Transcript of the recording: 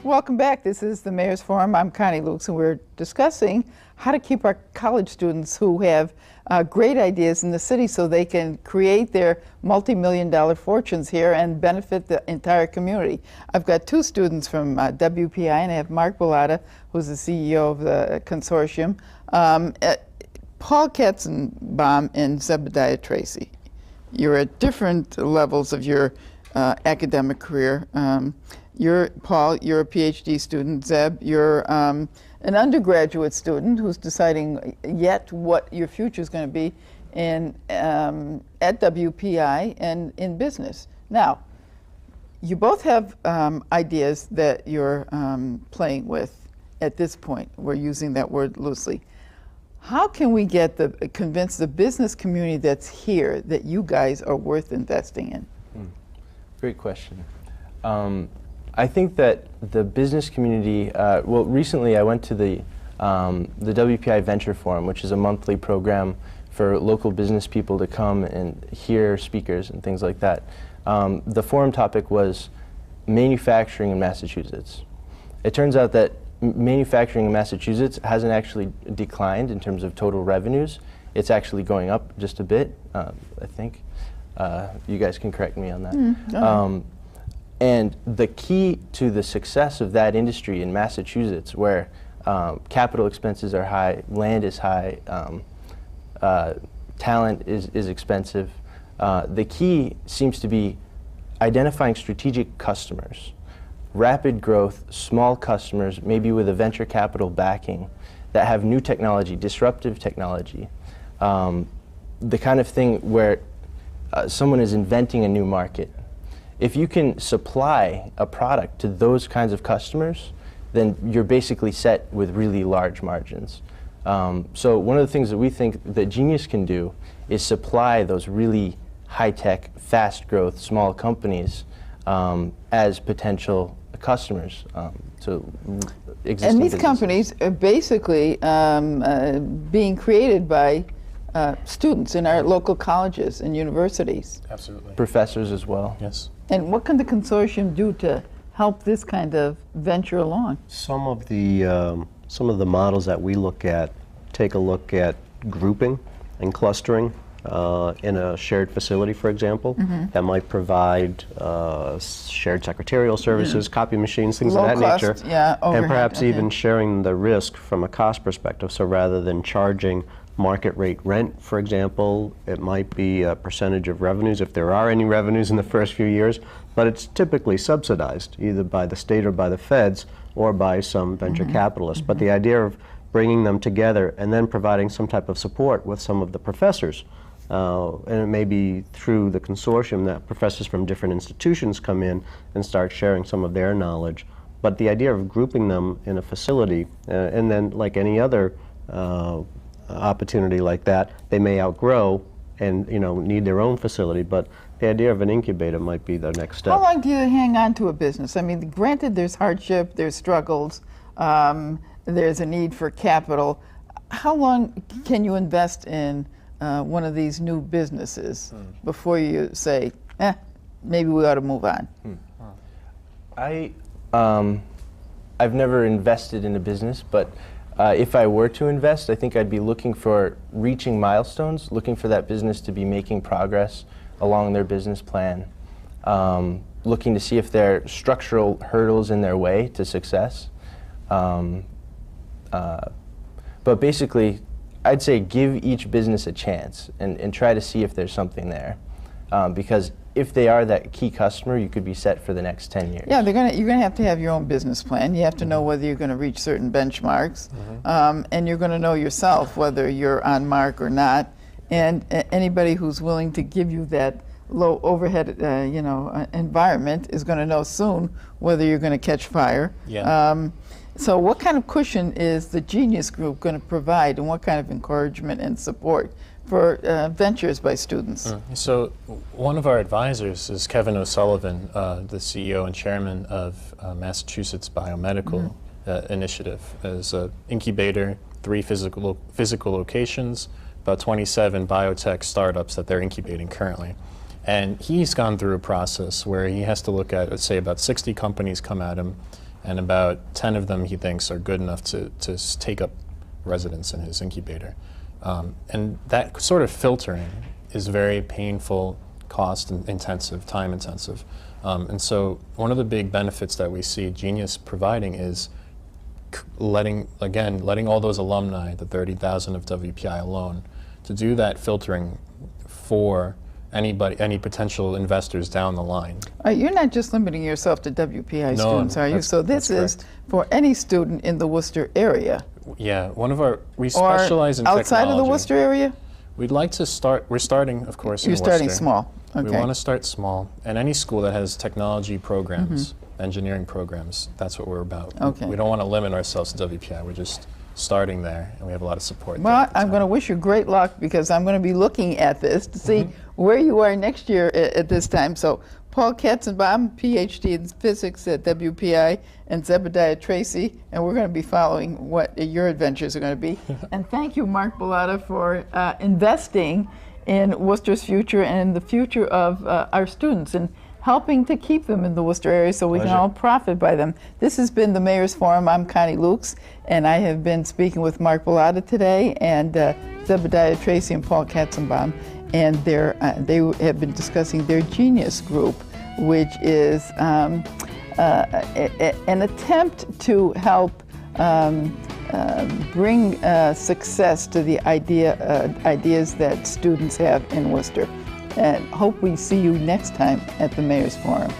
Welcome back. This is the Mayor's Forum. I'm Connie Lukes, and we're discussing how to keep our college students who have great ideas in the city so they can create their multi-million-dollar fortunes here and benefit the entire community. I've got two students from WPI, and I have Mark Bellotta, who's the CEO of the consortium, Paul Kassebaum and Zebediah Tracy. You're at different levels of your academic career. Paul, you're a PhD student. Zeb, you're an undergraduate student who's deciding yet what your future is going to be at WPI and in business. Now, you both have ideas that you're playing with at this point. We're using that word loosely. How can we convince the business community that's here that you guys are worth investing in? Great question. I think that the business community, well, recently I went to the WPI Venture Forum, which is a monthly program for local business people to come and hear speakers and things like that. The forum topic was manufacturing in Massachusetts. It turns out that manufacturing in Massachusetts hasn't actually declined in terms of total revenues. It's actually going up just a bit, I think. You guys can correct me on that. And the key to the success of that industry in Massachusetts, where capital expenses are high, land is high, talent is expensive, the key seems to be identifying strategic customers, rapid growth, small customers, maybe with a venture capital backing, that have new technology, disruptive technology, the kind of thing where someone is inventing a new market. If you can supply a product to those kinds of customers, then you're basically set with really large margins. So one of the things that we think that Genius can do is supply those really high-tech, fast-growth, small companies as potential customers to existing And these businesses. companies are basically being created by students in our local colleges and universities. Absolutely. Professors as well. Yes. And what can the consortium do to help this kind of venture along? Some of the models that we look at take a look at grouping and clustering in a shared facility, for example, that might provide shared secretarial services, copy machines, things Low of that cost, nature, yeah, and overhead, perhaps okay. even sharing the risk from a cost perspective. So rather than charging market rate rent, for example, it might be a percentage of revenues, if there are any revenues in the first few years, but it's typically subsidized either by the state or by the feds or by some venture capitalists. But the idea of bringing them together and then providing some type of support with some of the professors, and it may be through the consortium that professors from different institutions come in and start sharing some of their knowledge. But the idea of grouping them in a facility, and then like any other opportunity like that, they may outgrow and need their own facility, but the idea of an incubator might be the next step. How long do you hang on to a business? I mean, granted, there's hardship, there's struggles, there's a need for capital. How long can you invest in one of these new businesses before you say, maybe we ought to move on? I've never invested in a business, but if I were to invest, I think I'd be looking for reaching milestones, looking for that business to be making progress along their business plan, looking to see if there are structural hurdles in their way to success. But basically, I'd say give each business a chance and try to see if there's something there. Because if they are that key customer, you could be set for the next 10 years. Yeah, you're gonna have to have your own business plan. You have to know whether you're gonna reach certain benchmarks, and you're gonna know yourself whether you're on mark or not. And anybody who's willing to give you that low overhead, environment is gonna know soon whether you're gonna catch fire. Yeah. So what kind of cushion is the Genius Group gonna provide, and what kind of encouragement and support for ventures by students? So one of our advisors is Kevin O'Sullivan, the CEO and chairman of Massachusetts Biomedical Initiative. As an incubator, 3 physical locations, about 27 biotech startups that they're incubating currently. And he's gone through a process where he has to look at, let's say, about 60 companies come at him. and about 10 of them he thinks are good enough to take up residence in his incubator. And that sort of filtering is very painful, cost-intensive, time-intensive. And so one of the big benefits that we see Genius providing is letting all those alumni, the 30,000 of WPI alone, to do that filtering for any potential investors down the line. You're not just limiting yourself to WPI students, are you? So this is for any student in the Worcester area. Yeah, we specialize in outside technology. of the Worcester area? We'd like to start, we're starting, of course, You're in starting Worcester. small. Okay. We want to start small. And any school that has technology programs, engineering programs, that's what we're about. Okay. We don't want to limit ourselves to WPI. We're just starting there, and we have a lot of support. Well, I'm going to wish you great luck, because I'm going to be looking at this to see where you are next year at this time. So Paul Kassebaum, PhD in physics at WPI, and Zebediah Tracy, and we're going to be following what your adventures are going to be. And thank you, Mark Bellata, for investing in Worcester's future and the future of our students, and helping to keep them in the Worcester area so we can all profit by them. This has been the Mayor's Forum. I'm Connie Lukes, and I have been speaking with Mark Bellata today, and Zebediah Tracy and Paul Kassebaum, and they have been discussing their Genius Group, which is an attempt to help bring success to the ideas that students have in Worcester. And hope we see you next time at the Mayor's Forum.